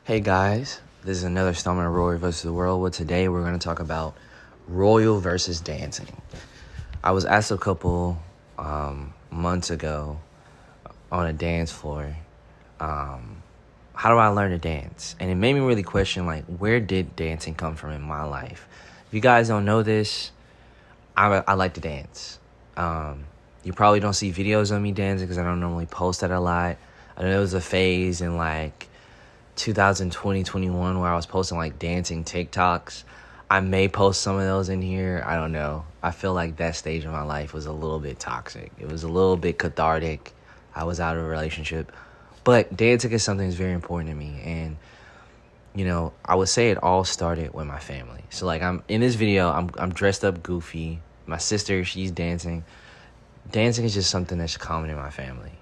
Hey guys, this is another installment of Roy vs. the World. Well, today we're going to talk about royal versus dancing. I was asked a couple months ago on a dance floor, how do I learn to dance? And it made me really question, like, where did dancing come from in my life? If you guys don't know this, I like to dance. You probably don't see videos of me dancing because I don't normally post that a lot. I know there was a phase in, 2020, 21 where I was posting dancing TikToks. I may post some of those in here. I don't know. I feel like that stage of my life was a little bit toxic. It was a little bit cathartic. I was out of a relationship. But dancing is something that's very important to me. And, I would say it all started with my family. So I'm in this video, I'm dressed up goofy. My sister, she's dancing. Dancing is just something that's common in my family.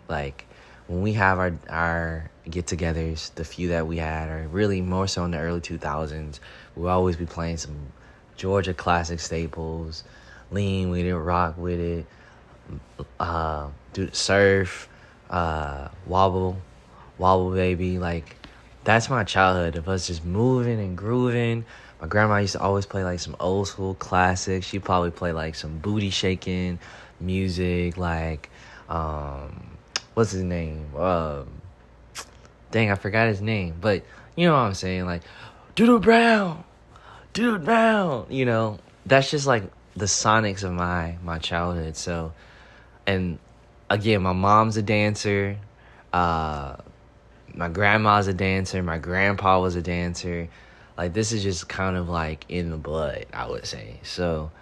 When we have our get-togethers, the few that we had are really more so in the early 2000s. We'll always be playing some Georgia classic staples, lean with it, rock with it, do surf, wobble baby. That's my childhood of us just moving and grooving. My grandma used to always play some old school classics. She'd probably play some booty shaking music, what's his name? Dang, I forgot his name. But you know what I'm saying? Doodle Brown. That's just the sonics of my childhood. So, and again, my mom's a dancer. My grandma's a dancer. My grandpa was a dancer. This is just kind of in the blood, I would say. So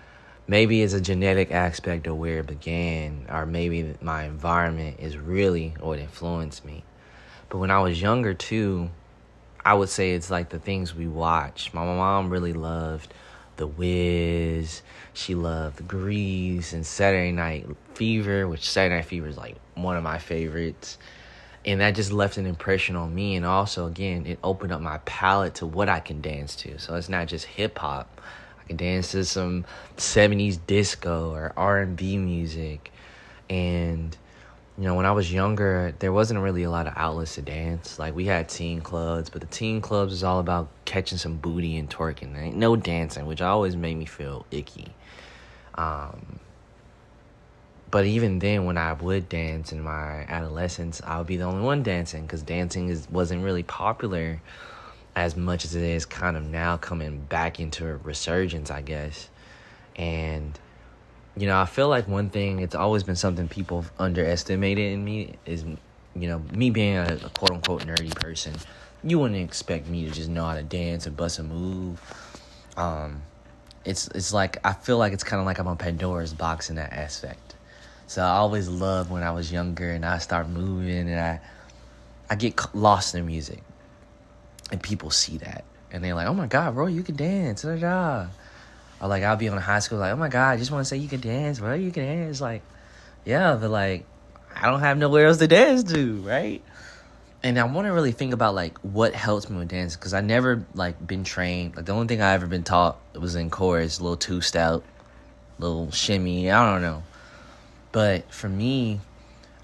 maybe it's a genetic aspect of where it began, or maybe my environment is really what influenced me. But when I was younger too, I would say it's the things we watch. My mom really loved The Wiz. She loved Grease and Saturday Night Fever, which Saturday Night Fever is one of my favorites. And that just left an impression on me. And also, again, it opened up my palette to what I can dance to. So it's not just hip-hop. I can dance to some 70s disco or R&B music. And, when I was younger, there wasn't really a lot of outlets to dance. We had teen clubs, but the teen clubs was all about catching some booty and twerking. There ain't no dancing, which always made me feel icky. But even then, when I would dance in my adolescence, I would be the only one dancing because dancing wasn't really popular as much as it is kind of now coming back into a resurgence, I guess. And, I feel one thing, it's always been something people underestimated in me is, me being a quote-unquote nerdy person. You wouldn't expect me to just know how to dance and bust a move. It's I feel it's kind of I'm a Pandora's box in that aspect. So I always loved when I was younger and I start moving and I get lost in music. And people see that. And they're like, oh my God, bro, you can dance. Da, da. Or I'll be on high school oh my God, I just want to say you can dance, bro. You can dance. Yeah, but I don't have nowhere else to dance to, right? And I want to really think about what helps me with dance. Because I never been trained. The only thing I ever been taught was in chorus, a little two-step, little shimmy. I don't know. But for me,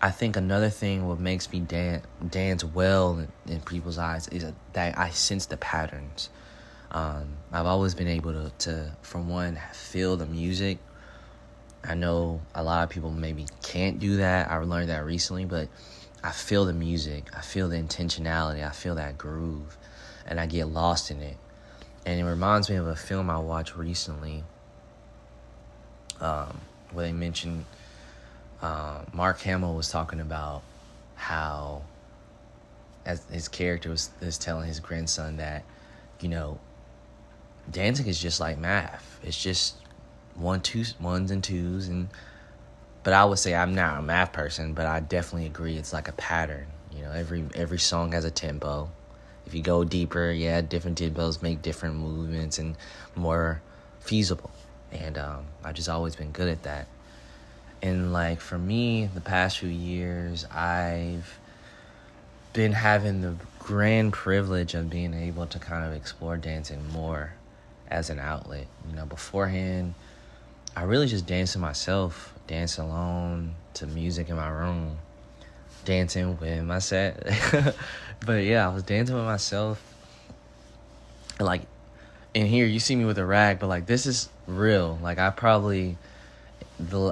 I think another thing what makes me dance well in people's eyes is that I sense the patterns. I've always been able to, from one, feel the music. I know a lot of people maybe can't do that. I learned that recently, but I feel the music. I feel the intentionality. I feel that groove, and I get lost in it. And it reminds me of a film I watched recently where they mentioned Mark Hamill was talking about how, as his character was telling his grandson that, dancing is just like math. It's just ones and twos. But I would say I'm not a math person, but I definitely agree it's like a pattern. Every song has a tempo. If you go deeper, different tempos make different movements and more feasible. And I've just always been good at that. And for me, the past few years, I've been having the grand privilege of being able to kind of explore dancing more as an outlet. Beforehand, I really just danced to myself, danced alone to music in my room, dancing with my set. But yeah, I was dancing with myself. And like in here, you see me with a rag, but like this is real. Like I probably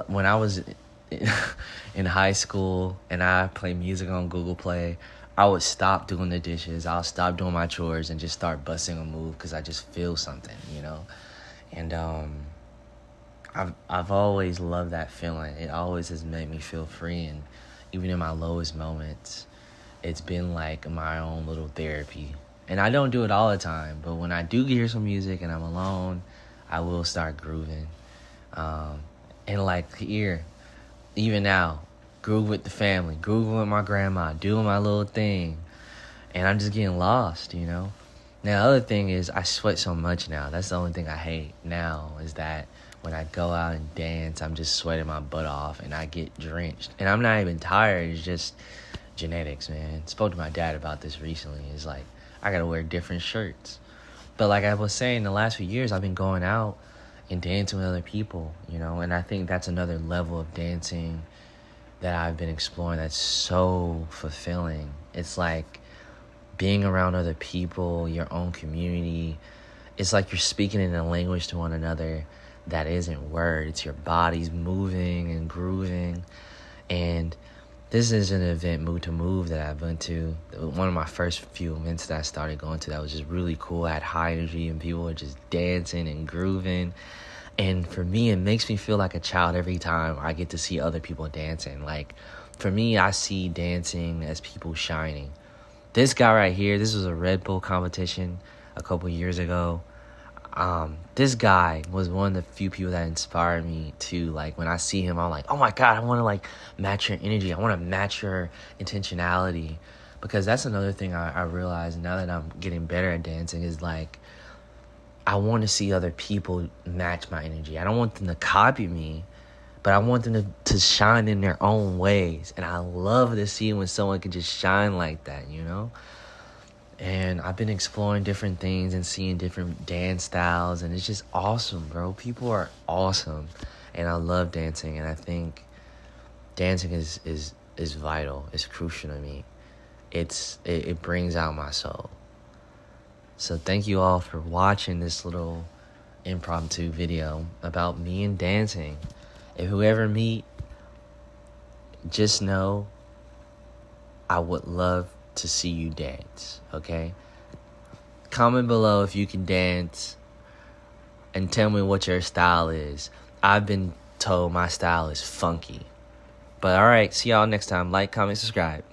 when I was in high school and I played music on Google Play, I would stop doing the dishes. I'll stop doing my chores and just start busting a move because I just feel something, you know. And I've always loved that feeling. It always has made me feel free, and even in my lowest moments, it's been like my own little therapy. And I don't do it all the time, but when I do hear some music and I'm alone, I will start grooving. Um, and like here, even now, groove with the family, grooving with my grandma, doing my little thing, and I'm just getting lost, you know. Now, the other thing is I sweat so much now. That's the only thing I hate now is that when I go out and dance, I'm just sweating my butt off and I get drenched. And I'm not even tired. It's just genetics, man. Spoke to my dad about this recently. It's like I gotta wear different shirts. But like I was saying, the last few years I've been going out and dancing with other people, you know, and I think that's another level of dancing that I've been exploring that's so fulfilling. It's like being around other people, your own community. It's like you're speaking in a language to one another that isn't words. It's your bodies moving and grooving. And this is an event, Move to Move, that I went to. One of my first few events that I started going to that was just really cool. I had high energy and people were just dancing and grooving. And for me, it makes me feel like a child every time I get to see other people dancing. Like, for me, I see dancing as people shining. This guy right here, this was a Red Bull competition a couple years ago. This guy was one of the few people that inspired me to, like, when I see him, I'm like, oh my God, I want to, like, match your energy. I want to match your intentionality. Because that's another thing I realized now that I'm getting better at dancing is, like, I want to see other people match my energy. I don't want them to copy me, but I want them to shine in their own ways. And I love to see when someone can just shine like that, you know? And I've been exploring different things and seeing different dance styles, and it's just awesome, bro. People are awesome, and I love dancing, and I think dancing is vital. It's crucial to me. It brings out my soul. So thank you all for watching this little impromptu video about me and dancing. If we ever meet, just know I would love to see you dance, okay? Comment below if you can dance and tell me what your style is. I've been told my style is funky. But alright, see y'all next time. Like, comment, subscribe.